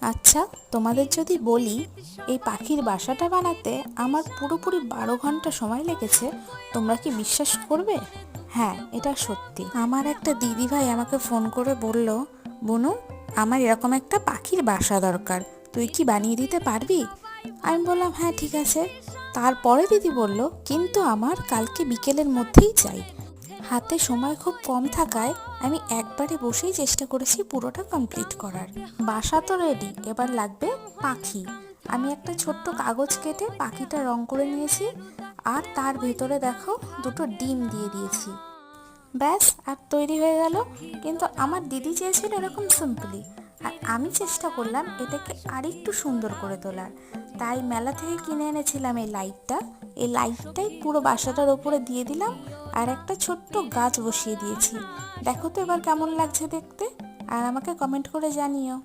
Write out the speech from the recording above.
আচ্ছা, তোমাদের যদি বলি এই পাখির বাসাটা বানাতে আমার পুরোপুরি 12 ঘন্টা সময় লেগেছে, তোমরা কি বিশ্বাস করবে? হ্যাঁ, এটা সত্যি। আমার একটা দিদিভাই আমাকে ফোন করে বলল, বুনু, আমার এরকম একটা পাখির বাসা দরকার, তুই কি বানিয়ে দিতে পারবি? আমি বললাম হ্যাঁ ঠিক আছে। তারপরে দিদি বলল, কিন্তু আমার কালকে বিকেলের মধ্যেই চাই। হাতে সময় খুব কম থাকায় আমি একবারে বসেই চেষ্টা করেছি পুরোটা কমপ্লিট করার। বাসা তো রেডি, এবার লাগবে পাখি। আমি একটা ছোট্ট কাগজ কেটে পাখিটা রং করে নিয়েছি, আর তার ভেতরে দেখো দুটো ডিম দিয়ে দিয়েছি। ব্যাস, আর তৈরি হয়ে গেল। কিন্তু আমার দিদি চেয়েছিল এরকম সিম্পলি, আর আমি চেষ্টা করলাম এটাকে আরেকটু সুন্দর করে তোলার। তাই মেলা থেকে কিনে এনেছিলাম এই লাইটটা। এই লাইটটাই পুরো বাসাটার ওপরে দিয়ে দিলাম, আর একটা ছোট্ট গাছ বসিয়ে দিয়েছি। দেখো তো এবার কেমন লাগছে দেখতে, আর আমাকে কমেন্ট করে জানিও।